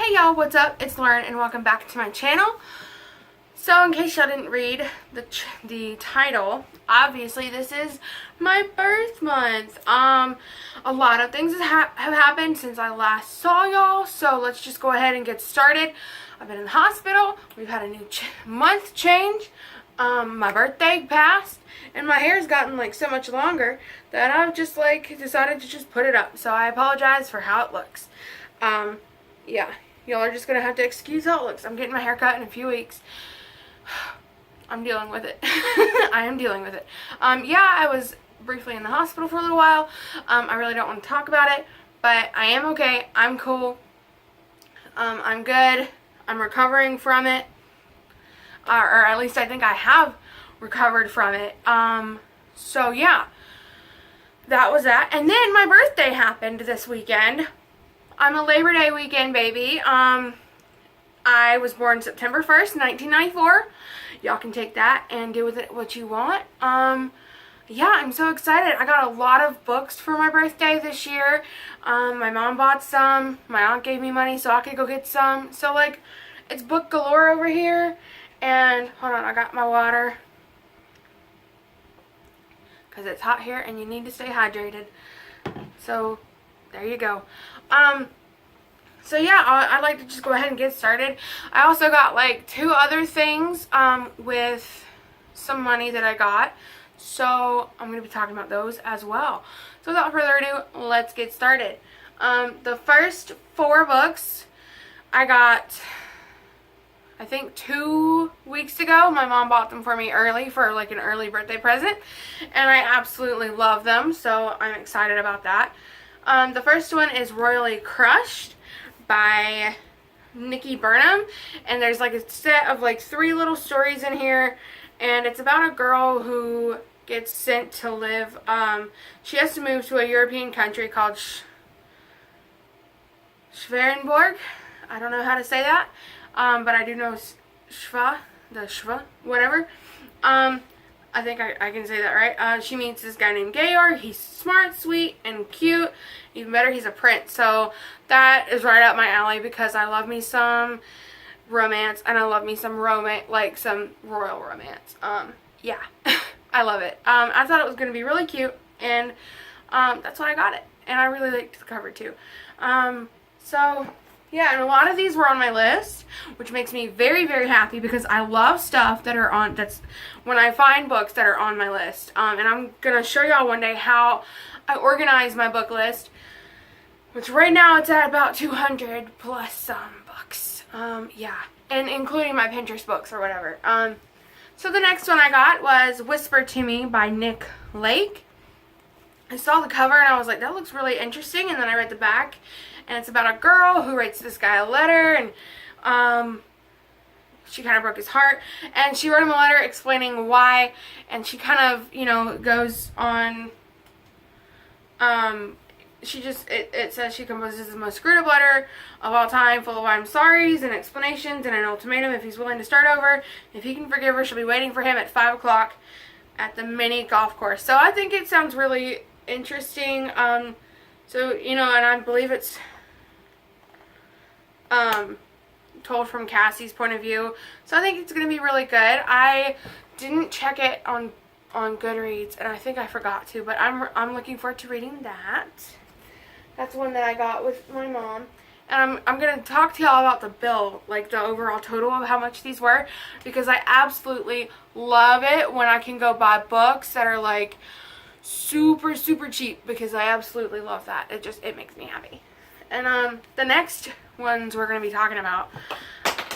Hey y'all, what's up? It's Lauren and welcome back to my channel. So in case y'all didn't read the title, obviously this is my birth month. A lot of things have happened since I last saw y'all, so let's just go ahead and get started. I've been in the hospital, we've had a new month change, my birthday passed, and my hair's gotten like so much longer that I've just like decided to just put it up. So I apologize for how it looks. Yeah, y'all are just gonna have to excuse how it looks. I'm getting my hair cut in a few weeks. I'm dealing with it. I am dealing with it. Yeah, I was briefly in the hospital for a little while. I really don't want to talk about it, but I am okay. I'm cool. I'm good. I'm recovering from it. Or at least I think I have recovered from it. So yeah, that was that. And then my birthday happened this weekend. I'm a Labor Day weekend baby. I was born September 1st, 1994. Y'all can take that and do with it what you want. Yeah, I'm so excited. I got a lot of books for my birthday this year. My mom bought some. My aunt gave me money so I could go get some. So like, it's book galore over here. And hold on, I got my water. Because it's hot here and you need to stay hydrated. So there you go. So yeah, I'd like to just go ahead and get started. I also got like 2 other things with some money that I got. So I'm going to be talking about those as well. So without further ado, let's get started. The first 4 books I got, I think 2 weeks ago. My mom bought them for me early for like an early birthday present. And I absolutely love them. So I'm excited about that. The first one is Royally Crushed by Nikki Burnham, and there's like a set of like 3 little stories in here, and it's about a girl who gets sent to live, she has to move to a European country called Schwerenborg. I don't know how to say that, but I do know Schwa, whatever. I think I can say that right. She meets this guy named Georg. He's smart, sweet, and cute. Even better, he's a prince. So that is right up my alley because I love me some romance and I love me some like some royal romance. Yeah, I love it. I thought it was going to be really cute, and that's why I got it. And I really liked the cover too. So yeah, and a lot of these were on my list, which makes me very, very happy because I love stuff that are on, that's when I find books that are on my list. And I'm going to show y'all one day how I organize my book list, which right now it's at about 200 plus some books. Yeah, and including my Pinterest books or whatever. So the next one I got was Whisper to Me by Nick Lake. I saw the cover and I was like, that looks really interesting, and then I read the back. And it's about a girl who writes this guy a letter, and she kind of broke his heart. And she wrote him a letter explaining why, and she kind of, you know, goes on, it says she composes the most screwed up letter of all time, full of I'm sorry's and explanations and an ultimatum if he's willing to start over. If he can forgive her, she'll be waiting for him at 5 o'clock at the mini golf course. So I think it sounds really interesting. So, you know, and I believe it's told from Cassie's point of view. So I think it's going to be really good. I didn't check it on Goodreads, and I think I forgot to, but I'm looking forward to reading that. That's one that I got with my mom. And I'm going to talk to y'all about the bill, like the overall total of how much these were, because I absolutely love it when I can go buy books that are like super, super cheap, because I absolutely love that. It makes me happy. And the next ones we're going to be talking about,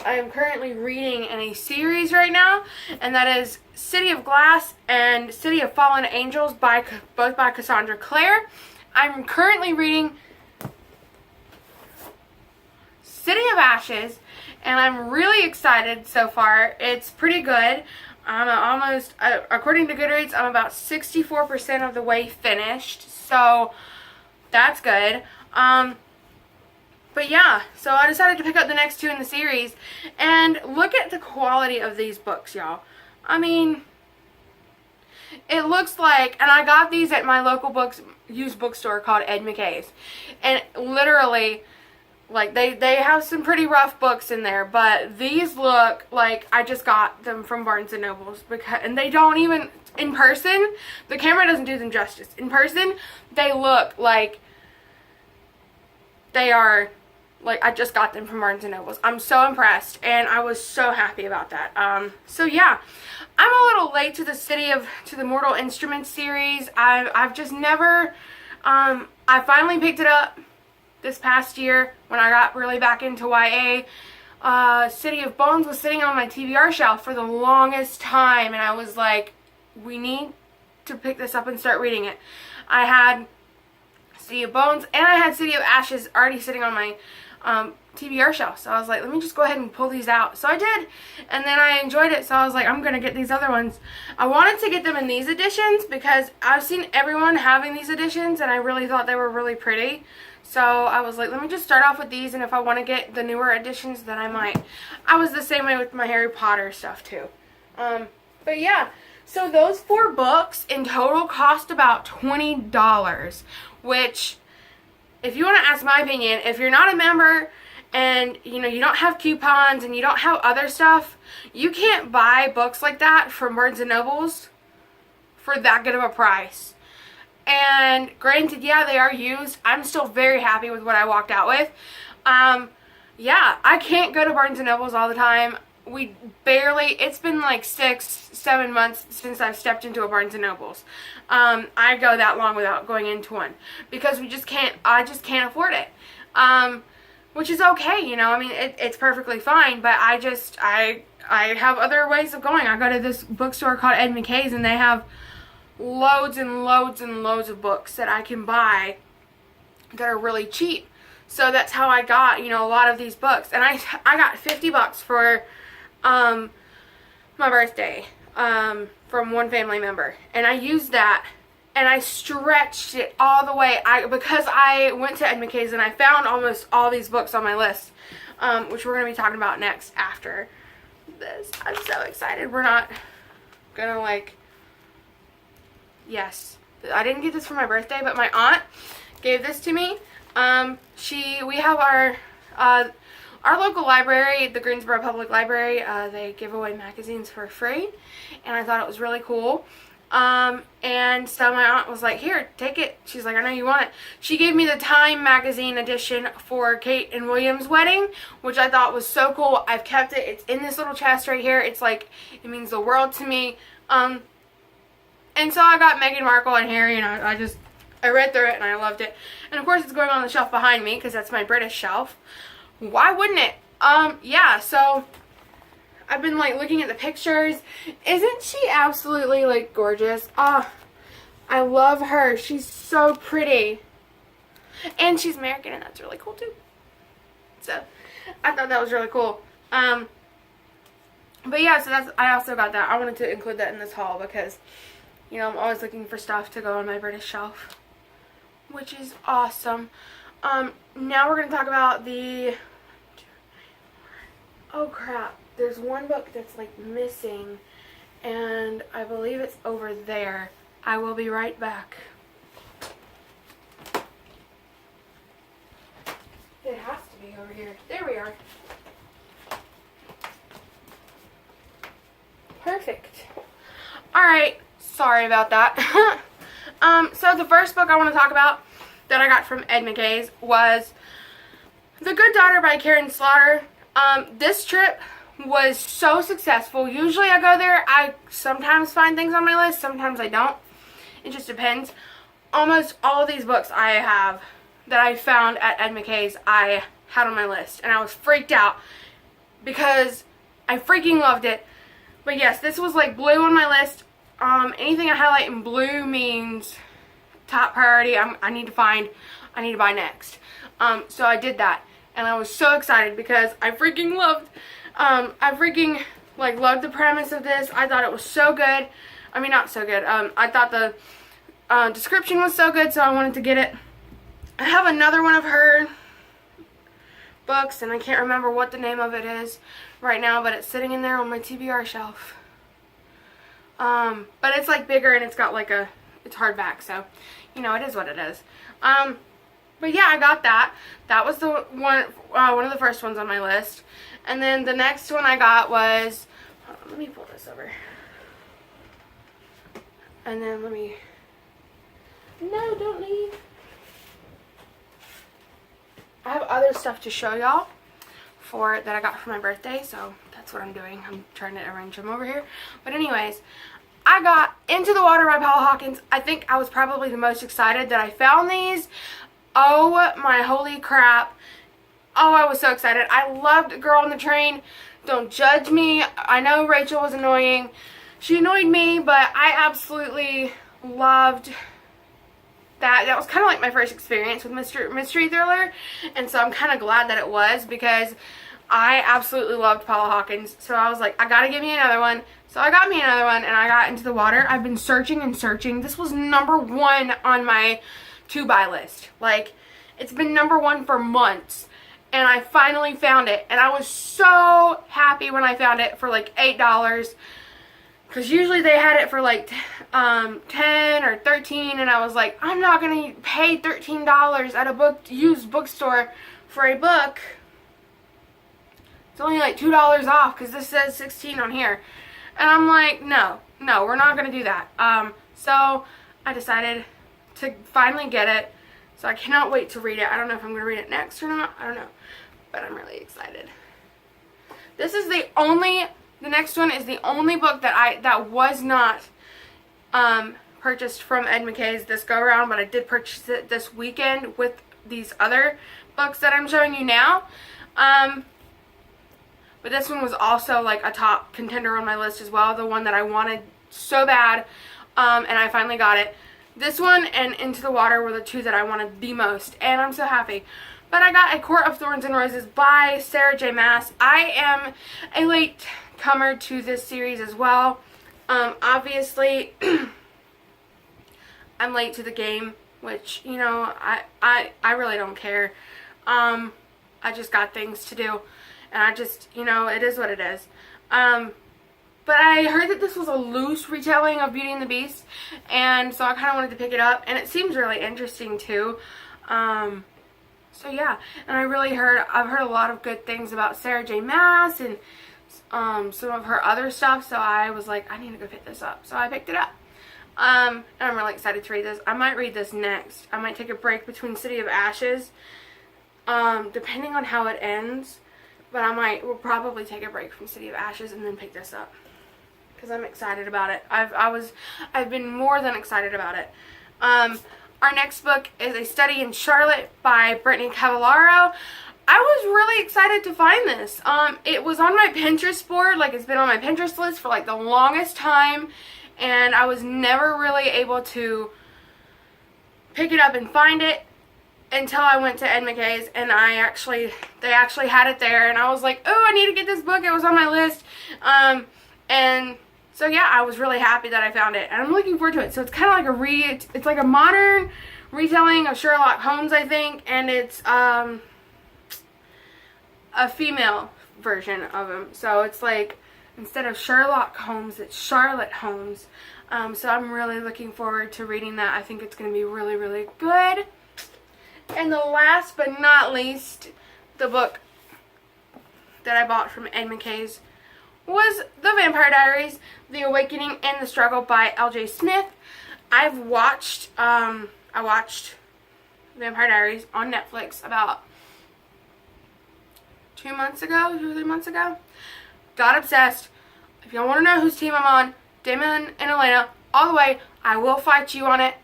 I am currently reading in a series right now, and that is City of Glass and City of Fallen Angels, both by Cassandra Clare. I'm currently reading City of Ashes, and I'm really excited so far. It's pretty good. I'm almost, according to Goodreads, I'm about 64% of the way finished, so that's good. But yeah, so I decided to pick up the next 2 in the series, and look at the quality of these books, y'all. I mean, it looks like, and I got these at my local used bookstore called Ed McKay's, and literally Like, they have some pretty rough books in there, but these look like I just got them from Barnes & Nobles, because, and they don't even, in person, the camera doesn't do them justice. In person, they look like they are, like, I just got them from Barnes & Nobles. I'm so impressed, and I was so happy about that. So yeah, I'm a little late to the Mortal Instruments series. I've just never, I finally picked it up this past year when I got really back into YA. City of Bones was sitting on my TBR shelf for the longest time, and I was like, we need to pick this up and start reading it. I had City of Bones and I had City of Ashes already sitting on my TBR shelf, so I was like, let me just go ahead and pull these out. So I did, and then I enjoyed it, so I was like, I'm gonna get these other ones. I wanted to get them in these editions because I've seen everyone having these editions, and I really thought they were really pretty. So I was like, let me just start off with these, and if I want to get the newer editions, then I might. I was the same way with my Harry Potter stuff too. But yeah, so those 4 books in total cost about $20, which, if you want to ask my opinion, if you're not a member and you know you don't have coupons and you don't have other stuff, you can't buy books like that from Barnes & Nobles for that good of a price. And granted, yeah, they are used. I'm still very happy with what I walked out with. Yeah, I can't go to Barnes & Nobles all the time. It's been like 6-7 months since I've stepped into a Barnes & Nobles. I go that long without going into one because I just can't afford it. Which is okay, you know, I mean, it's perfectly fine, but I have other ways of going. I go to this bookstore called Ed McKay's, and they have loads and loads and loads of books that I can buy that are really cheap. So that's how I got, you know, a lot of these books. And I got $50 for my birthday from one family member. And I used that, and I stretched it all the way. Because I went to Ed McKay's and I found almost all these books on my list, which we're going to be talking about next after this. I'm so excited. We're not going to, like, yes, I didn't get this for my birthday, but my aunt gave this to me. We have our local library, the Greensboro Public Library, they give away magazines for free, and I thought it was really cool. And so my aunt was like, here, take it. She's like, I know you want it. She gave me the Time magazine edition for Kate and William's wedding, which I thought was so cool. I've kept it. It's in this little chest right here. It's like, it means the world to me. And so I got Meghan Markle and Harry, and I read through it, and I loved it. And of course it's going on the shelf behind me, because that's my British shelf. Why wouldn't it? Yeah, so I've been, like, looking at the pictures. Isn't she absolutely, like, gorgeous? Oh, I love her. She's so pretty. And she's American, and that's really cool, too. So, I thought that was really cool. But yeah, so I also got that. I wanted to include that in this haul because, you know, I'm always looking for stuff to go on my British shelf, which is awesome. Now we're going to talk about oh crap, there's one book that's like missing, and I believe it's over there. I will be right back. It has to be over here. There we are. Perfect. Alright, sorry about that. So the first book I want to talk about that I got from Ed McKay's was The Good Daughter by Karen Slaughter. This trip was so successful. Usually I go there, I sometimes find things on my list, sometimes I don't. It just depends. Almost all of these books I have that I found at Ed McKay's I had on my list, and I was freaked out because I freaking loved it. But yes, this was like blue on my list. Anything I highlight in blue means top priority. I need to buy next. So I did that, and I was so excited because I freaking loved the premise of this. I thought it was so good. I mean, not so good. I thought the description was so good, so I wanted to get it. I have another one of her books, and I can't remember what the name of it is right now, but it's sitting in there on my TBR shelf. But it's like bigger, and it's got like it's hardback, so, you know, it is what it is. But yeah, I got that. That was the one of the first ones on my list. And then the next one I got was, hold on, let me pull this over. And then no, don't leave. I have other stuff to show y'all that I got for my birthday, so that's what I'm doing. I'm trying to arrange them over here. But anyways, I got Into the Water by Paula Hawkins. I think I was probably the most excited that I found these. Oh my holy crap. Oh, I was so excited. I loved Girl on the Train. Don't judge me. I know Rachel was annoying. She annoyed me, but I absolutely loved that. That was kind of like my first experience with mystery thriller, and so I'm kind of glad that it was, because I absolutely loved Paula Hawkins. So I was like, I gotta get me another one. So I got me another one, and I got Into the Water. I've been searching and searching. This was #1 on my to-buy list. Like, it's been #1 for months, and I finally found it, and I was so happy when I found it for like $8, because usually they had it for like 10 or 13, and I was like, I'm not gonna pay $13 at a used bookstore for a book. It's only like $2 off, because this says 16 on here, and I'm like, no, we're not gonna do that. So I decided to finally get it. So I cannot wait to read it. I don't know if I'm going to read it next or not. I don't know. But I'm really excited. This is the next one is the only book that was not purchased from Ed McKay's this go around, but I did purchase it this weekend with these other books that I'm showing you now. But this one was also like a top contender on my list as well. The one that I wanted so bad, and I finally got it. This one and Into the Water were the two that I wanted the most, and I'm so happy. But I got A Court of Thorns and Roses by Sarah J. Maas. I am a late comer to this series as well. Obviously, I'm late to the game, which, you know, I really don't care. I just got things to do, and I just, you know, it is what it is. But I heard that this was a loose retelling of Beauty and the Beast, and so I kind of wanted to pick it up, and it seems really interesting too. So yeah, and I've heard a lot of good things about Sarah J. Maas and some of her other stuff, so I was like, I need to go pick this up. So I picked it up. And I'm really excited to read this. I might read this next. I might take a break between City of Ashes, depending on how it ends, but we'll probably take a break from City of Ashes and then pick this up, because I'm excited about it. I've been more than excited about it. Our next book is A Study in Charlotte by Brittany Cavallaro. I was really excited to find this. It was on my Pinterest board, like it's been on my Pinterest list for like the longest time, and I was never really able to pick it up and find it until I went to Ed McKay's, and they actually had it there, and I was like, oh, I need to get this book. It was on my list. And so yeah, I was really happy that I found it, and I'm looking forward to it. So it's kind of like it's like a modern retelling of Sherlock Holmes, I think, and it's a female version of him. So it's like, instead of Sherlock Holmes, it's Charlotte Holmes. So I'm really looking forward to reading that. I think it's going to be really, really good. And the last but not least, the book that I bought from Ed McKay's was The Vampire Diaries, The Awakening and the Struggle by L.J. Smith. I watched Vampire Diaries on Netflix about 2 or 3 months ago. Got obsessed. If y'all want to know whose team I'm on, Damon and Elena, all the way. I will fight you on it.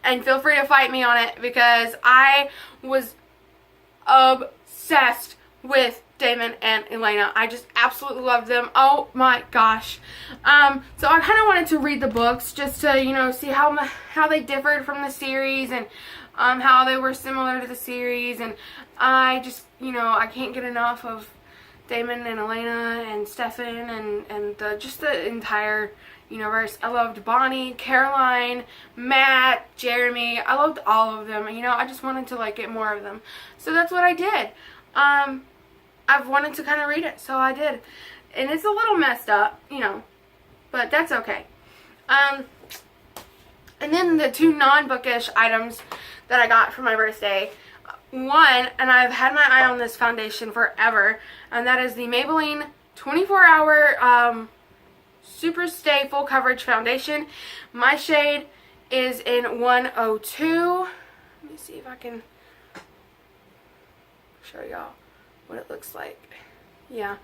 And feel free to fight me on it, because I was obsessed with Damon and Elena. I just absolutely loved them. Oh my gosh. So I kind of wanted to read the books just to, you know, see how they differed from the series, and how they were similar to the series. And I just, you know, I can't get enough of Damon and Elena and Stefan and just the entire universe. I loved Bonnie, Caroline, Matt, Jeremy. I loved all of them. You know, I just wanted to like get more of them. So that's what I did. I've wanted to kind of read it, so I did. And it's a little messed up, you know, but that's okay. And then the two non-bookish items that I got for my birthday. One, and I've had my eye on this foundation forever, and that is the Maybelline 24-Hour Super Stay Full Coverage Foundation. My shade is in 102. Let me see if I can show y'all what it looks like. Yeah,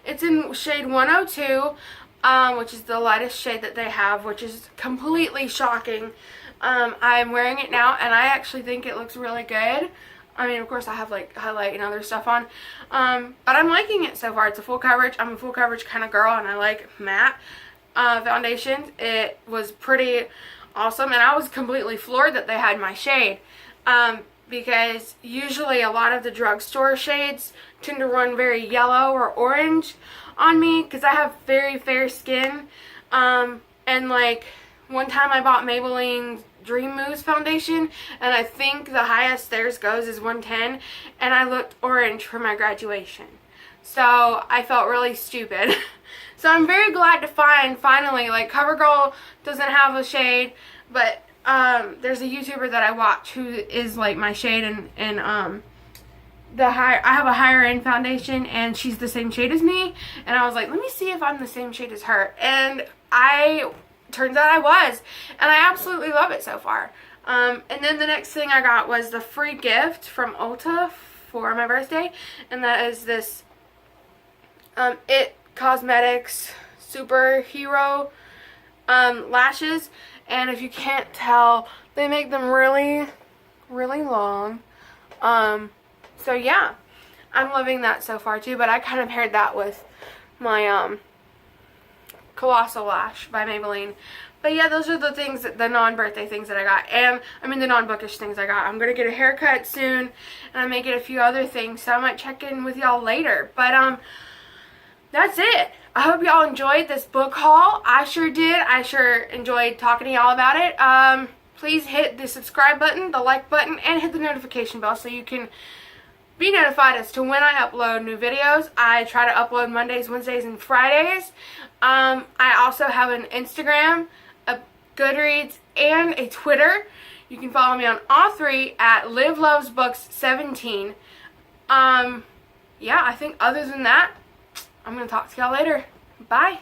it's in shade 102, which is the lightest shade that they have, which is completely shocking. I'm wearing it now, and I actually think it looks really good. I mean, of course, I have like highlight and other stuff on, but I'm liking it so far. It's a full coverage. I'm a full coverage kind of girl, and I like matte foundations. It was pretty awesome, and I was completely floored that they had my shade. Because usually a lot of the drugstore shades tend to run very yellow or orange on me because I have very fair skin. And like one time I bought Maybelline Dream Mousse foundation, and I think the highest theirs goes is 110, and I looked orange for my graduation. So I felt really stupid. So I'm very glad to find finally, like, CoverGirl doesn't have a shade, but there's a YouTuber that I watch who is like my shade, and I have a higher end foundation, and she's the same shade as me, and I was like, let me see if I'm the same shade as her, and turns out I was, and I absolutely love it so far. And then the next thing I got was the free gift from Ulta for my birthday, and that is this It Cosmetics Superhero lashes. And if you can't tell, they make them really, really long. So yeah, I'm loving that so far too. But I kind of paired that with my Colossal Lash by Maybelline. But yeah, those are the things, the non-birthday things that I got. And, I mean the non-bookish things I got. I'm going to get a haircut soon. And I may get a few other things. So I might check in with y'all later. But, that's it. I hope y'all enjoyed this book haul. I sure did. I sure enjoyed talking to y'all about it. Please hit the subscribe button, the like button, and hit the notification bell so you can be notified as to when I upload new videos. I try to upload Mondays, Wednesdays, and Fridays. I also have an Instagram, a Goodreads, and a Twitter. You can follow me on all three at LiveLovesBooks17. Yeah, I think other than that, I'm going to talk to y'all later. Bye.